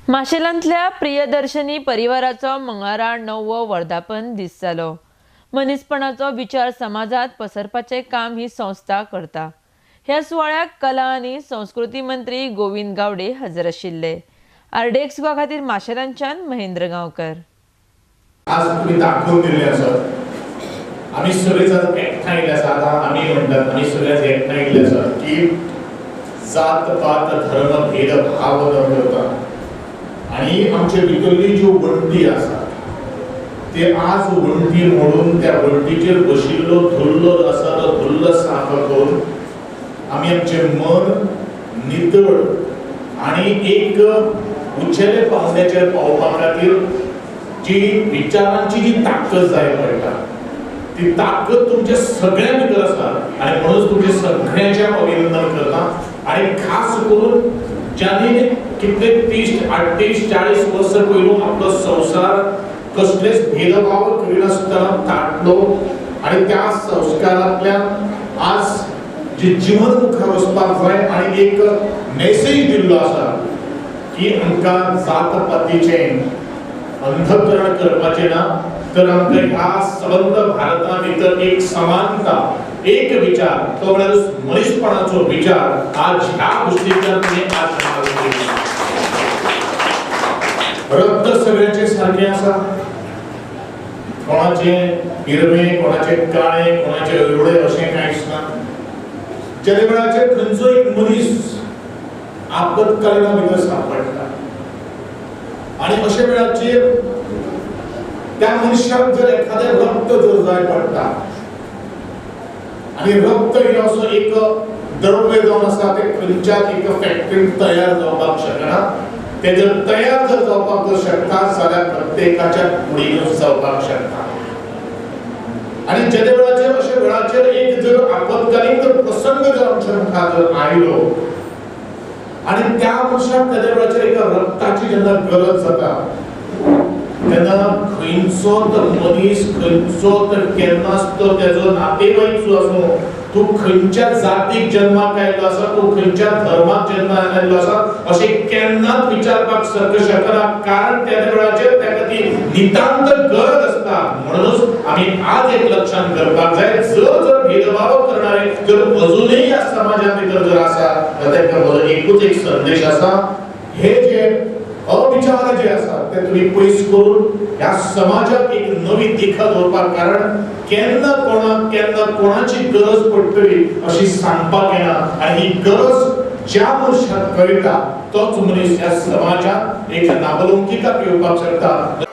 माशेलांतल्या प्रियदर्शनी परिवाराचो मंगळारा 9वो वर्धापन दीस जालो। मनीसपणाचो विचार समाजात पसरपाचे काम ही संस्था करता। ह्या सुवाळ्याक कला आनी संस्कृती मंत्री गोविंद गावडे हजर आशिल्ले। आरडेक्स गोवा खातीर माशेलांच्यान महेंद्र गांवकर। आज तुम्ही दाखवून दिले असं आम्ही सगळे जण एकठांय आसात। आम्ही म्हणतात आम्ही सगळे एकठांय आसात की जात पात धर्म भेद भाव न करता आणि आमच्या भितरली ज्यो वंटी आसा ते आज वंटी म्हणून त्या वंटीचेर बशिल्लो धुल्लो आसा तो धुल्ल साफ करून आम्ही आमचे मन नितळ आणि एक उंचेले पावंड्याचेर पावपा खातीर जी विचारांची जी ताकद जाय पडटा ती ताकद तुमच्या सगळ्या भितर आसा आणि म्हणून तुमचे सगळ्यांचे अभिनंदन करता। आणि खास करून ज्यांनी कितले 30, 38, 40 वर्ष पयलू आपलो संसार कसलेच भेदभाव करिनासतना ताटलो आणि त्या संस्कारांतल्यान आज जे जीवन मुखार वचपाक जाय आणि एक मेसेज दिल्लो आसा की आमकां जात पातीचे अंधकरण करपाचे ना तर आमकां ह्या संबंध भारता भितर एक समानता एक विचार तो म्हळ्यार मनीसपणाचो विचार आज ह्या गोष्टींतल्यान तुमी आज रक्त सगळ्यांचे सारखे आसा। कोणाचे हिरवे कोणाचे काळे कोणाचे हळदुळे अशें कांयच ना। ज्या वेळाचेर खंयचो एक मनीस आपतकालीना भितर सांपडटा आणि अशा वेळाचेर त्या मनशाक जर एखादे रक्त जर जाय पडटा आणि रक्त हे असो एक द्रव्य जावन आसा ते खंयच्याच एक फॅक्टरीन तयार जावपाक शकना। ते जर तयार जर जावपाक जर शकता जाल्यार प्रत्येकाच्या कुडीनूच जावपाक शकता। आणि ज्या वेळाचेर अशा वेळाचेर एक जर आपतकालीन जर प्रसंग जर आमच्या मुखार जर आयलो आणि त्या मनशाक त्या वेळाचेर एक रक्ताची जेन्ना गरज जाता तेन्ना खंयचो तर मनीस खंयचो तर केन्नाच तो तेजो नातेवाईक जो आसूं तूं खंयच्या जातीक जन्माक आयिल्लो आसा तूं खंयच्या धर्माक जन्माक आयिल्लो आसा अशें केन्नाच विचारपाक शकना। कारण त्या वेळाचेर ताका ती नितांत गरज आसता। म्हणूनच आमी आज एक लक्षात करपाक जाय जर भेदभाव करणारे जर अजूनही ह्या समाजा भितर जर आसा जाल्यार ताका म्हजो एकूच एक संदेश आसा हे जे अविचार जे आसा ते तुम्ही पयस करून ह्या समाजात एक नवी दिखा दवरपाक कारण केन्ना कोणाची गरज पडटली अशी सांगपाक येना आणि ही गरज ज्या मनशाक कळटा तोच मनीस ह्या समाजात एक नावलौकिकाक येवपाक शकता।